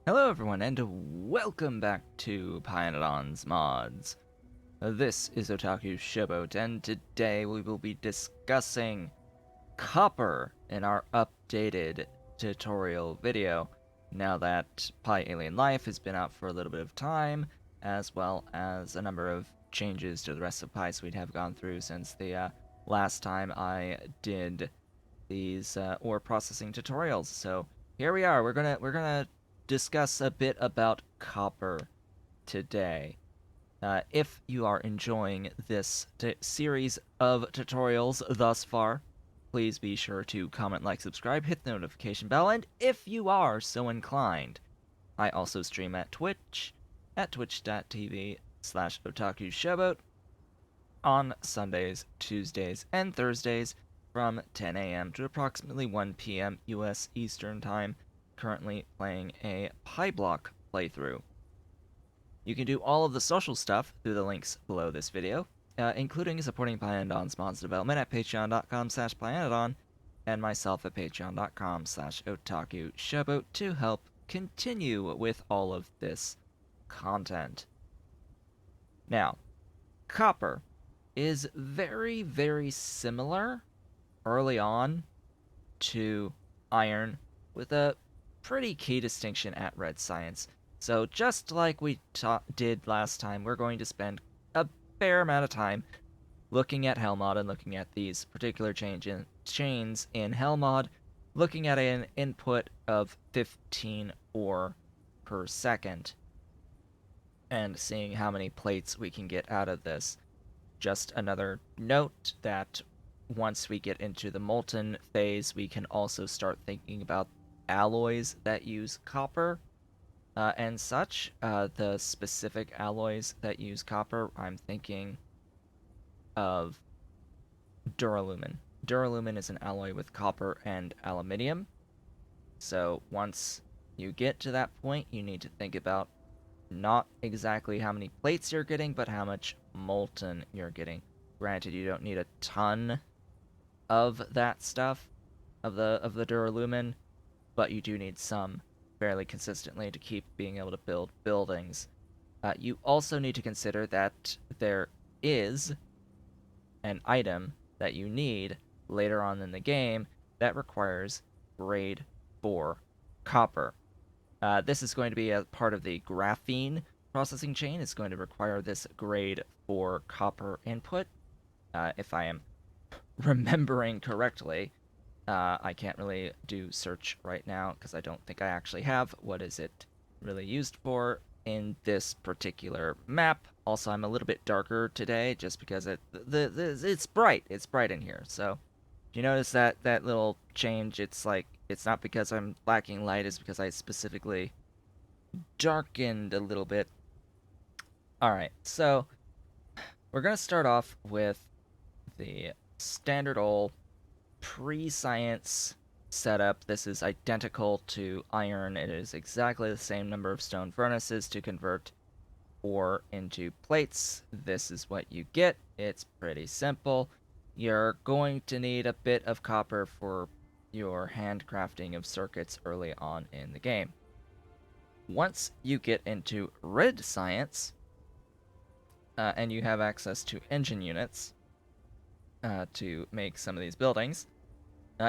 Hello everyone and welcome back to Pyanodons Mods. This is Otaku Showboat and today we will be discussing copper in our updated tutorial video. Now that Pi Alien Life has been out for a little bit of time, as well as a number of changes to the rest of Pi Suite have gone through since the last time I did these ore processing tutorials. So here we are. We're gonna discuss a bit about copper today. If you are enjoying this series of tutorials thus far, please be sure to comment, like, subscribe, hit the notification bell, and if you are so inclined, I also stream at Twitch, at twitch.tv/Otaku Showboat on Sundays, Tuesdays, and Thursdays from 10 a.m. to approximately 1 p.m. US Eastern Time, currently playing a Pi Block playthrough. You can do all of the social stuff through the links below this video, including supporting Pyanodon's mods development at patreon.com/Pyanodon and myself at patreon.com/Otaku Showboat to help continue with all of this content. Now, copper is very, very similar early on to iron, with a pretty key distinction at Red Science. So just like we did last time, we're going to spend a fair amount of time looking at Hellmod and looking at these particular chains in Hellmod, looking at an input of 15 ore per second, and seeing how many plates we can get out of this. Just another note that once we get into the molten phase, we can also start thinking about alloys that use copper and such. The specific alloys that use copper, I'm thinking of duralumin. Duralumin is an alloy with copper and aluminium. So once you get to that point, you need to think about not exactly how many plates you're getting, but how much molten you're getting. Granted, you don't need a ton of that stuff, of the duralumin, but you do need some fairly consistently to keep being able to build buildings. You also need to consider that there is an item that you need later on in the game that requires grade 4 copper. This is going to be a part of the graphene processing chain. It's going to require this grade 4 copper input. If I am remembering correctly, I can't really do search right now because I don't think I actually have what is it really used for in this particular map. Also, I'm a little bit darker today just because it's bright. It's bright in here. So, if you notice that little change, it's like it's not because I'm lacking light, it's because I specifically darkened a little bit. All right, so we're gonna start off with the standard old pre-science setup. This is identical to iron. It is exactly the same number of stone furnaces to convert ore into plates. This is what you get. It's pretty simple. You're going to need a bit of copper for your handcrafting of circuits early on in the game. Once you get into red science, and you have access to engine units to make some of these buildings,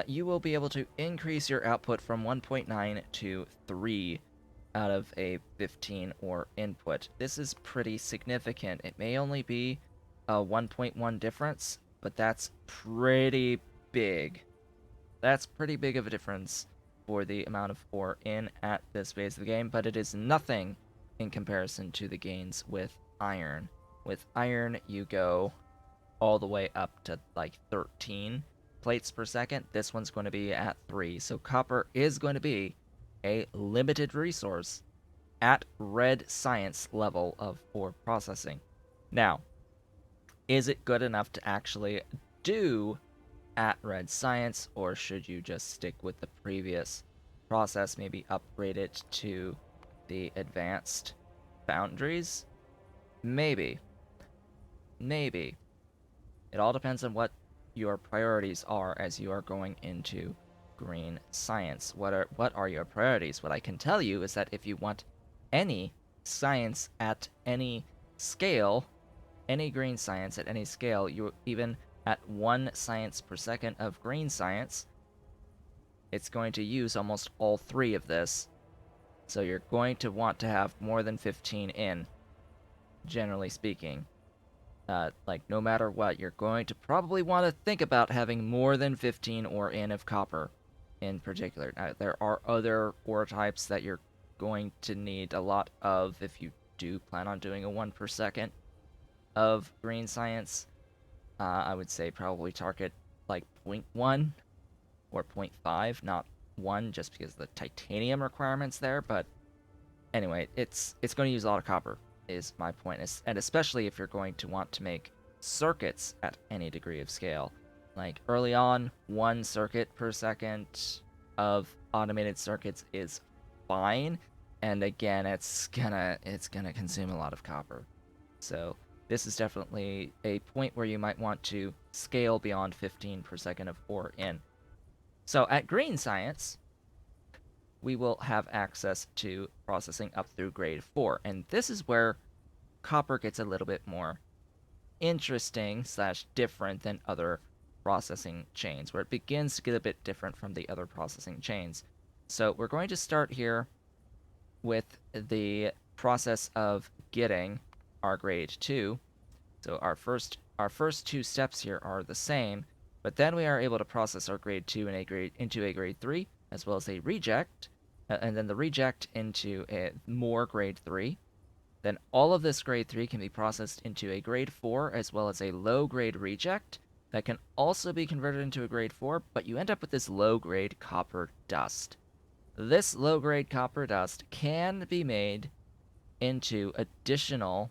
you will be able to increase your output from 1.9 to 3 out of a 15 ore input. This is pretty significant. It may only be a 1.1 difference, but that's pretty big. That's pretty big of a difference for the amount of ore in at this phase of the game, but it is nothing in comparison to the gains with iron. With iron, you go all the way up to like 13 plates per second. This one's going to be at 3. So copper is going to be a limited resource at red science level of ore processing. Now, is it good enough to actually do at red science, or should you just stick with the previous process, maybe upgrade it to the advanced foundries? Maybe. It all depends on what your priorities are as you are going into green science. What are your priorities? What I can tell you is that if you want any science at any scale, any green science at any scale, you even at 1 science per second of green science, it's going to use almost all 3 of this. So you're going to want to have more than 15 in, generally speaking. Like, no matter what, you're going to probably want to think about having more than 15 ore in of copper in particular. Now, there are other ore types that you're going to need a lot of if you do plan on doing a 1 per second of green science. I would say probably target like 0.1 or 0.5, not 1, just because of the titanium requirements there. But anyway, it's going to use a lot of copper, is my point. And especially if you're going to want to make circuits at any degree of scale. Like early on, 1 circuit per second of automated circuits is fine. And again, it's gonna consume a lot of copper. So this is definitely a point where you might want to scale beyond 15 per second of ore in. So at green science, we will have access to processing up through grade 4. And this is where copper gets a little bit more interesting / different than other processing chains, where it begins to get a bit different from the other processing chains. So we're going to start here with the process of getting our grade 2. So our first 2 steps here are the same, but then we are able to process our grade 2 into a grade 3, as well as a reject, and then the reject into a more grade 3. Then all of this grade 3 can be processed into a grade 4, as well as a low grade reject that can also be converted into a grade 4, but you end up with this low grade copper dust. This low grade copper dust can be made into additional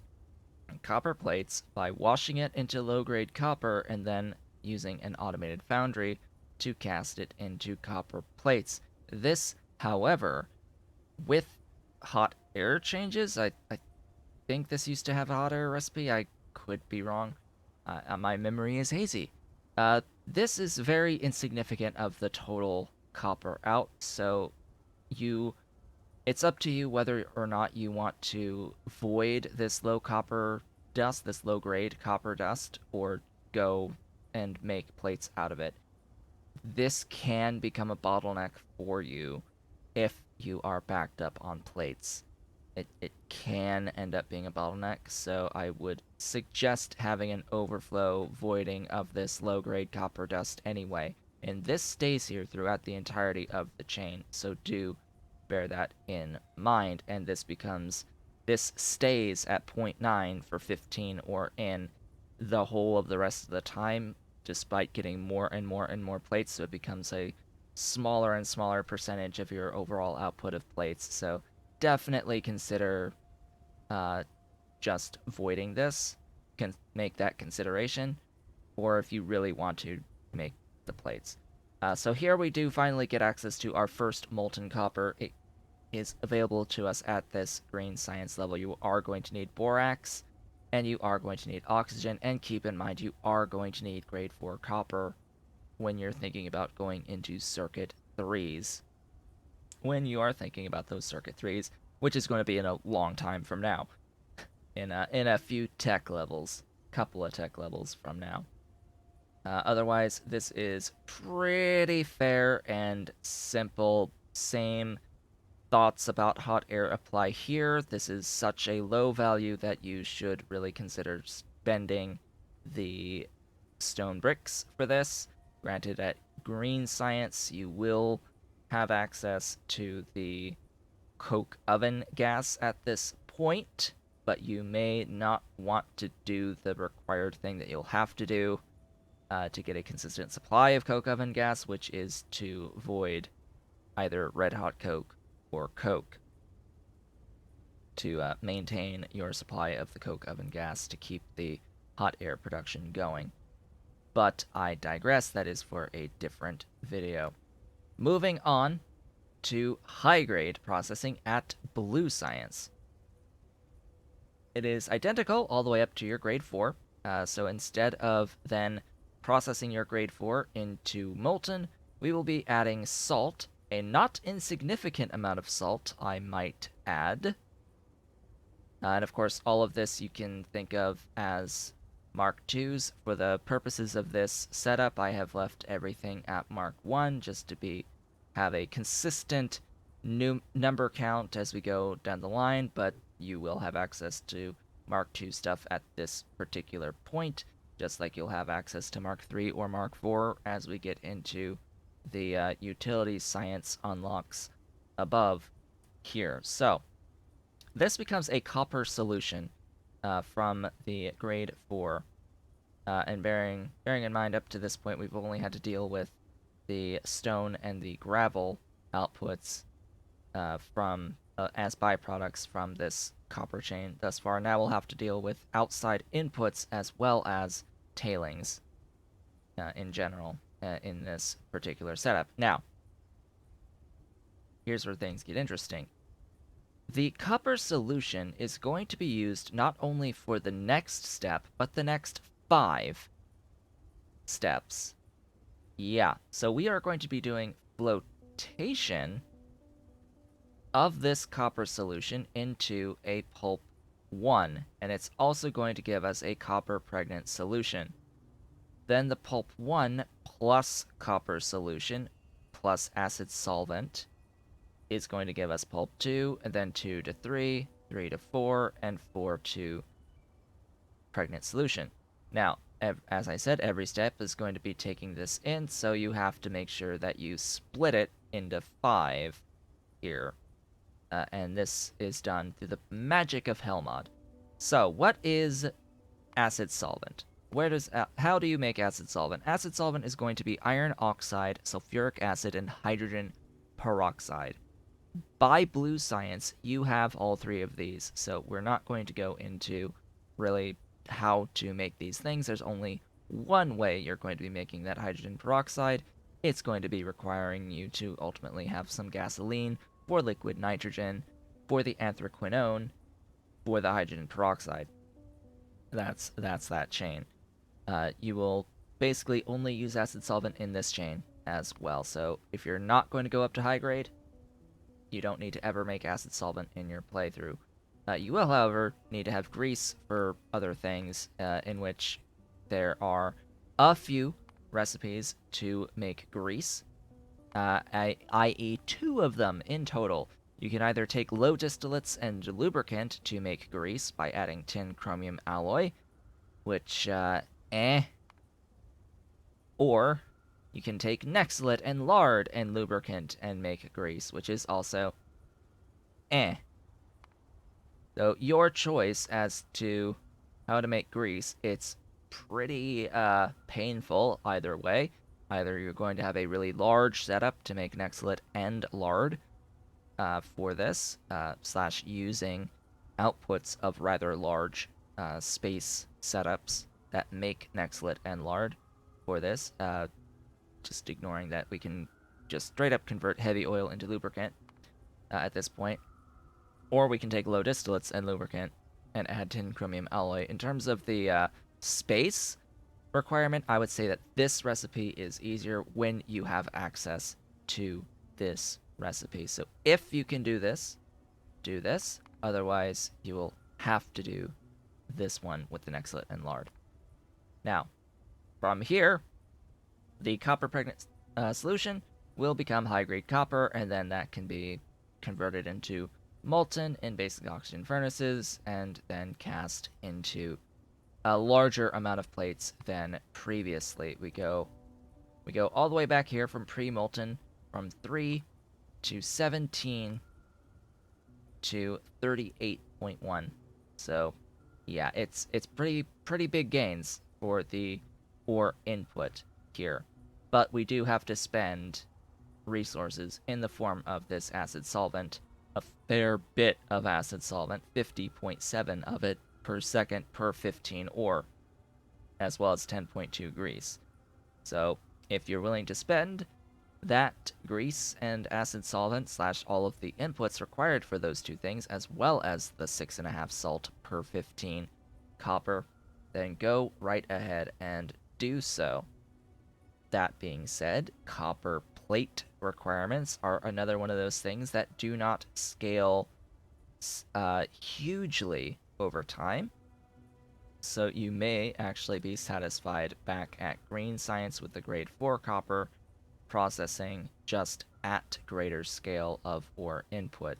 copper plates by washing it into low grade copper and then using an automated foundry to cast it into copper plates. This, however, with hot air changes, I think this used to have a hot air recipe. I could be wrong. My memory is hazy. This is very insignificant of the total copper out, so it's up to you whether or not you want to void this low copper dust, this low grade copper dust, or go and make plates out of it. This can become a bottleneck for you if you are backed up on plates. It can end up being a bottleneck, so I would suggest having an overflow voiding of this low grade copper dust anyway. And this stays here throughout the entirety of the chain, so do bear that in mind. And this stays at 0.9 for 15 ore in the whole of the rest of the time, despite getting more and more and more plates, so it becomes a smaller and smaller percentage of your overall output of plates. So definitely consider just voiding this. Can make that consideration, or if you really want to make the plates. So here we do finally get access to our first molten copper. It is available to us at this green science level. You are going to need borax, and you are going to need oxygen, and keep in mind you are going to need grade 4 copper when you're thinking about going into circuit 3s. When you are thinking about those circuit 3s, which is going to be in a long time from now. In a few tech levels, couple of tech levels from now. Otherwise, this is pretty fair and simple. Same thoughts about hot air apply here. This is such a low value that you should really consider spending the stone bricks for this. Granted, at green science, you will have access to the coke oven gas at this point, but you may not want to do the required thing that you'll have to do to get a consistent supply of coke oven gas, which is to void either red hot coke or coke to maintain your supply of the coke oven gas to keep the hot air production going. But I digress, that is for a different video. Moving on to high grade processing at blue science. It is identical all the way up to your grade 4. So instead of then processing your grade 4 into molten, we will be adding salt, a not insignificant amount of salt, I might add. And of course, all of this you can think of as Mark IIs. For the purposes of this setup, I have left everything at Mark I just to have a consistent number count as we go down the line, but you will have access to Mark II stuff at this particular point, just like you'll have access to Mark III or Mark IV as we get into the utility science unlocks above here. So, this becomes a copper solution from the grade 4. And bearing in mind, up to this point, we've only had to deal with the stone and the gravel outputs from as byproducts from this copper chain thus far. Now we'll have to deal with outside inputs as well as tailings in general in this particular setup. Now, here's where things get interesting. The copper solution is going to be used not only for the next step, but the next 5 steps. Yeah, so we are going to be doing flotation of this copper solution into a pulp 1, and it's also going to give us a copper pregnant solution. Then the pulp 1 plus copper solution plus acid solvent is going to give us pulp 2, and then 2 to 3, 3 to 4, and 4 to pregnant solution. Now, as I said, every step is going to be taking this in, so you have to make sure that you split it into 5 here. And this is done through the magic of Hellmod. So, what is acid solvent? How do you make acid solvent? Acid solvent is going to be iron oxide, sulfuric acid, and hydrogen peroxide. By blue science, you have all 3 of these, so we're not going to go into really how to make these things. There's only one way you're going to be making that hydrogen peroxide. It's going to be requiring you to ultimately have some gasoline for liquid nitrogen, for the anthraquinone, for the hydrogen peroxide. That's that chain. You will basically only use acid solvent in this chain as well. So if you're not going to go up to high grade, you don't need to ever make acid solvent in your playthrough. You will, however, need to have grease for other things, in which there are a few recipes to make grease, i.e. 2 of them in total. You can either take low distillates and lubricant to make grease by adding tin chromium alloy, which, or you can take Nexlet and lard and lubricant and make grease, which is also So your choice as to how to make grease, it's pretty painful either way. Either you're going to have a really large setup to make Nexlet and lard for this, slash using outputs of rather large space setups that make Nexlet and lard for this. Just ignoring that we can just straight up convert heavy oil into lubricant at this point. Or we can take low distillates and lubricant and add tin chromium alloy. In terms of the space requirement, I would say that this recipe is easier when you have access to this recipe. So if you can do this, do this. Otherwise, you will have to do this one with the Nexlet and lard. Now, from here, the copper pregnant solution will become high-grade copper, and then that can be converted into molten in basic oxygen furnaces, and then cast into a larger amount of plates than previously. We go all the way back here from pre-molten, from 3 to 17 to 38.1. So, yeah, it's pretty big gains for the ore input here. But we do have to spend resources in the form of this acid solvent, a fair bit of acid solvent, 50.7 of it per second per 15 ore, as well as 10.2 grease. So if you're willing to spend that grease and acid solvent slash all of the inputs required for those 2 things, as well as the 6.5 salt per 15 copper, then go right ahead and do so. That being said, copper plate requirements are another one of those things that do not scale hugely over time. So you may actually be satisfied back at green science with the grade 4 copper processing just at greater scale of ore input.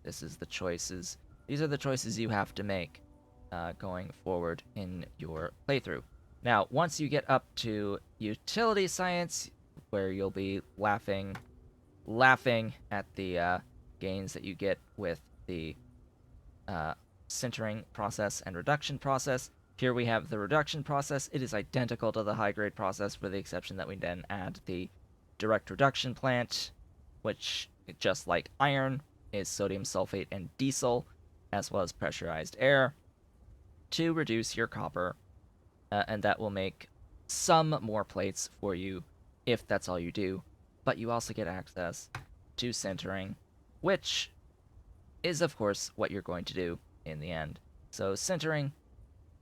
These are the choices you have to make going forward in your playthrough. Now, once you get up to utility science, where you'll be laughing at the gains that you get with the sintering process and reduction process. Here we have the reduction process. It is identical to the high grade process, for the exception that we then add the direct reduction plant, which, just like iron, is sodium sulfate and diesel, as well as pressurized air, to reduce your copper, and that will make some more plates for you if that's all you do. But you also get access to sintering, which is, of course, what you're going to do in the end. So sintering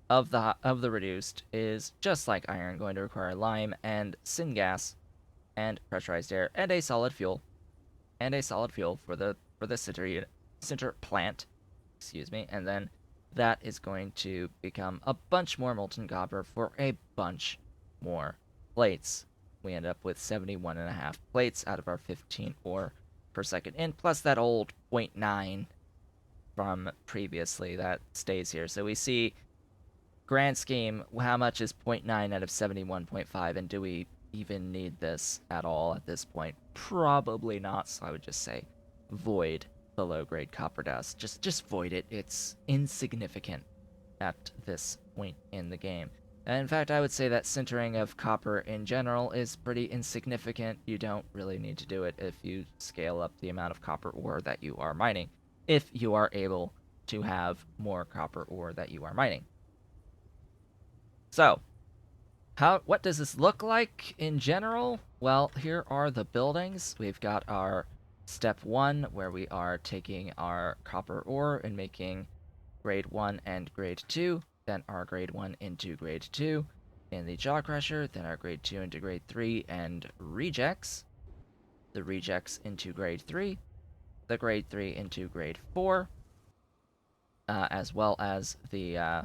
of the reduced is, just like iron, going to require lime and syngas and pressurized air and a solid fuel for the sinter plant, excuse me, and then that is going to become a bunch more molten copper for a bunch more plates. We end up with 71.5 plates out of our 15 ore per second in, plus that old 0.9 from previously that stays here. So we see, grand scheme, how much is 0.9 out of 71.5, and do we even need this at all at this point? Probably not, so I would just say void the low-grade copper dust. Just void it. It's insignificant at this point in the game. And in fact, I would say that sintering of copper in general is pretty insignificant. You don't really need to do it if you scale up the amount of copper ore that you are mining, if you are able to have more copper ore that you are mining. So, what does this look like in general? Well, here are the buildings. We've got our step 1, where we are taking our copper ore and making grade 1 and grade 2, then our grade 1 into grade 2 in the jaw crusher, then our grade 2 into grade 3 and rejects, the rejects into grade 3, the grade 3 into grade 4, as well as the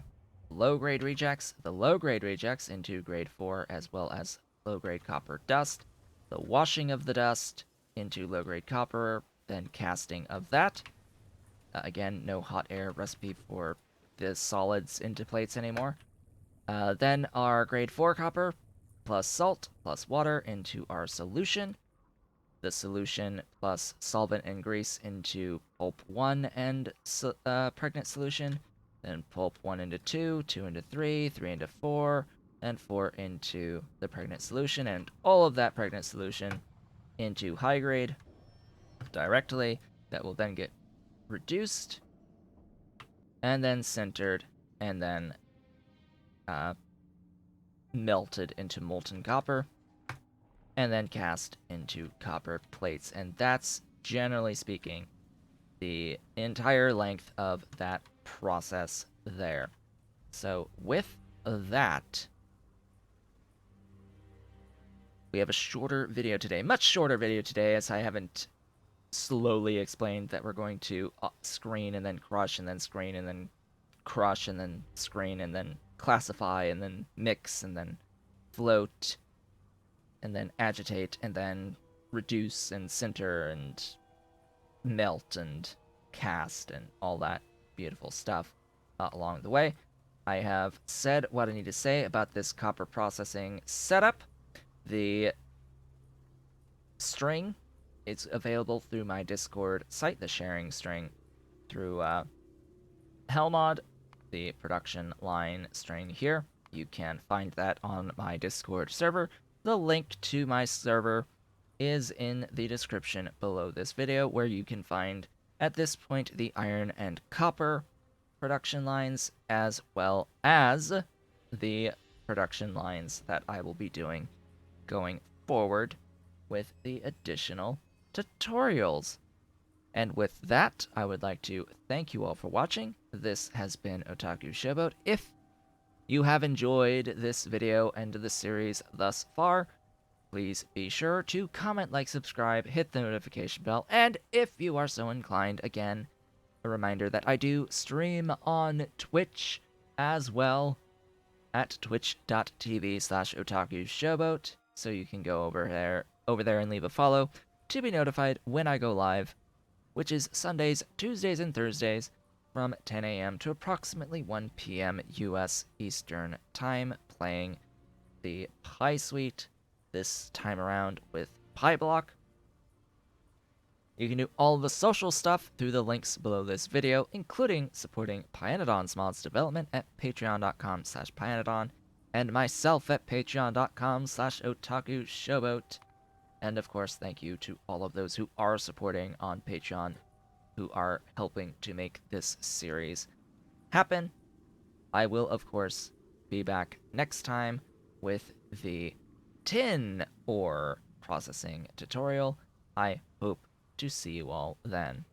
low-grade rejects, the low-grade rejects into grade 4, as well as low-grade copper dust, the washing of the dust into low-grade copper, then casting of that. Again, no hot air recipe for the solids into plates anymore. Then our grade 4 copper, plus salt, plus water into our solution. The solution plus solvent and grease into pulp 1 and pregnant solution. Then pulp 1 into 2, 2 into 3, 3 into 4, and 4 into the pregnant solution, and all of that pregnant solution into high grade directly. That will then get reduced, and then sintered, and then melted into molten copper, and then cast into copper plates. And that's, generally speaking, the entire length of that process there. So with that, we have a shorter video today, much shorter video today, as I haven't slowly explained that we're going to screen and then crush and then screen and then crush and then screen and then classify and then mix and then float and then agitate and then reduce and sinter and melt and cast and all that beautiful stuff along the way. I have said what I need to say about this copper processing setup. The string, it's available through my Discord site, the sharing string through Hellmod, the production line string here. You can find that on my Discord server. The link to my server is in the description below this video, where you can find, at this point, the iron and copper production lines, as well as the production lines that I will be doing going forward with the additional tutorials. And with that, I would like to thank you all for watching. This has been Otaku Showboat. If you have enjoyed this video and the series thus far, Please be sure to comment, like, subscribe, hit the notification bell, and if you are so inclined, again, a reminder that I do stream on Twitch as well at twitch.tv/Otaku Showboat, so you can go over there and leave a follow to be notified when I go live, which is Sundays, Tuesdays, and Thursdays from 10 a.m. to approximately 1 p.m. US Eastern Time, playing the Pie Suite, this time around with Pie Block. You can do all the social stuff through the links below this video, including supporting Pyanodons mods development at patreon.com/Pyanodon, and myself at patreon.com/Otaku Showboat. And of course, thank you to all of those who are supporting on Patreon, who are helping to make this series happen. I will, of course, be back next time with the tin ore processing tutorial. I hope to see you all then.